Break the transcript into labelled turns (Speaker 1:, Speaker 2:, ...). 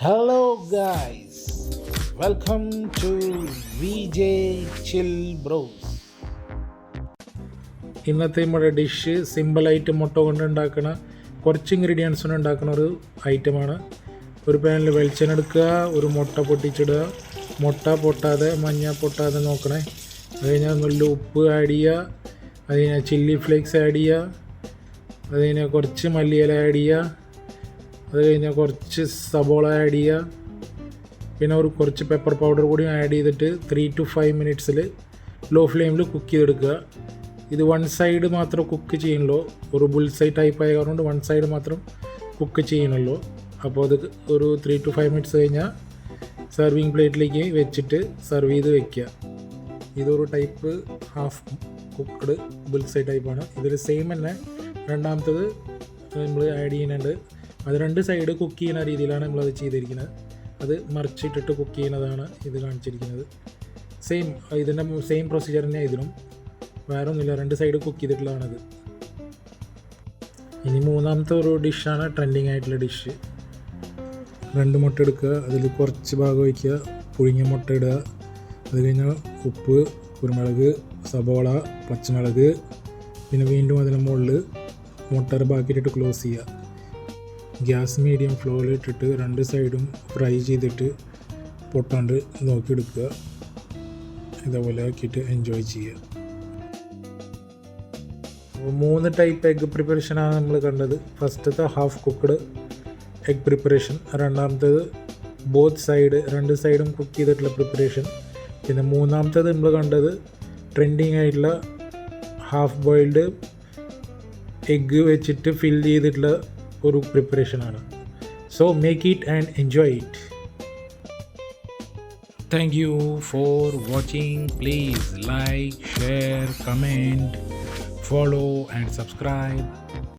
Speaker 1: Hello guys, welcome to VJ Chill Bros. ഇന്നത്തെ നമ്മുടെ dish സിമ്പിളായിട്ട് മുട്ട കൊണ്ട് ഉണ്ടാക്കുന്ന കുറച്ച് ഇൻഗ്രീഡിയൻസ് കൊണ്ട് ഉണ്ടാക്കുന്ന ഒരു ഐറ്റമാണ്. ഒരു പാനിൽ വെളിച്ചെണ്ണ എടുക്കുക, ഒരു മുട്ട പൊട്ടിച്ചിടുക, മുട്ട പൊട്ടാതെ മഞ്ഞ പൊട്ടാതെ നോക്കണേ. അത് കഴിഞ്ഞാൽ നല്ല ഉപ്പ് ആഡ് ചെയ്യുക, അത് കഴിഞ്ഞാൽ ചില്ലി ഫ്ലേക്സ് ആഡ് ചെയ്യുക, അത് കഴിഞ്ഞാൽ കുറച്ച് മല്ലിയില ആഡ് ചെയ്യുക, അത് കഴിഞ്ഞാൽ കുറച്ച് സബോള ആഡ് ചെയ്യുക, പിന്നെ കുറച്ച് പെപ്പർ പൗഡർ കൂടി ആഡ് ചെയ്തിട്ട് 3 to 5 minutes ലോ ഫ്ലെയിമിൽ കുക്ക് ചെയ്തെടുക്കുക. ഇത് വൺ സൈഡ് മാത്രം കുക്ക് ചെയ്യണല്ലോ, ഒരു ബുൾസൈ ടൈപ്പ് ആയ കാരണം വൺ സൈഡ് മാത്രം കുക്ക് ചെയ്യണല്ലോ. അപ്പോൾ അത് ഒരു 3 to 5 minutes കഴിഞ്ഞാൽ സെർവിങ് പ്ലേറ്റിലേക്ക് വെച്ചിട്ട് സെർവ് ചെയ്ത് വെക്കുക. ഇതൊരു ടൈപ്പ് ഹാഫ് കുക്ക്ഡ് ബുൾസൈ ടൈപ്പാണ്. ഇതിൽ സെയിം തന്നെ രണ്ടാമത്തത് നമ്മൾ ആഡ് ചെയ്യുന്നുണ്ട്. അത് രണ്ട് സൈഡ് കുക്ക് ചെയ്യുന്ന രീതിയിലാണ് നമ്മളത് ചെയ്തിരിക്കുന്നത്. അത് മറിച്ചിട്ടിട്ട് കുക്ക് ചെയ്യുന്നതാണ് ഇത് കാണിച്ചിരിക്കുന്നത്. ഇതിൻ്റെ സെയിം പ്രൊസീജിയർ തന്നെ ഇതിനും, വേറെ ഒന്നുമില്ല, രണ്ട് സൈഡ് കുക്ക് ചെയ്തിട്ടുള്ളതാണത്. ഇനി മൂന്നാമത്തെ ഒരു ഡിഷാണ് ട്രെൻഡിങ് ആയിട്ടുള്ള ഡിഷ്. 2 മുട്ട എടുക്കുക, അതിൽ കുറച്ച് ഭാഗം വയ്ക്കുക, പുഴുങ്ങിയ മുട്ട ഇടുക, അത് കഴിഞ്ഞാൽ ഉപ്പ്, കുരുമുളക്, സബോള, പച്ചമുളക്, പിന്നെ വീണ്ടും അതിന് മുകളിൽ മുട്ടയുടെ ബാക്കിയിട്ടിട്ട് ക്ലോസ് ചെയ്യുക. ഗ്യാസ് മീഡിയം ഫ്ലോയിൽ ഇട്ടിട്ട് രണ്ട് സൈഡും ഫ്രൈ ചെയ്തിട്ട് പൊട്ടാണ്ട് നോക്കിയെടുക്കുക. ഇതേപോലെ ആക്കിയിട്ട് എൻജോയ് ചെയ്യുക. അപ്പോൾ 3 ടൈപ്പ് എഗ്ഗ് പ്രിപ്പറേഷനാണ് നമ്മൾ കണ്ടത്. ഫസ്റ്റത്തെ ഹാഫ് കുക്ക്ഡ് എഗ് പ്രിപ്പറേഷൻ, രണ്ടാമത്തേത് രണ്ട് സൈഡും കുക്ക് ചെയ്തിട്ടുള്ള പ്രിപ്പറേഷൻ, പിന്നെ മൂന്നാമത്തേത് നമ്മൾ കണ്ടത് ട്രെൻഡിങ് ആയിട്ടുള്ള ഹാഫ് ബോയിൽഡ് എഗ്ഗ് വെച്ചിട്ട് ഫിൽ ചെയ്തിട്ടുള്ള ഒരു പ്രിപ്പറേഷനാണ്. So make it and enjoy it. Thank you for watching. Please like, share, comment, follow and subscribe.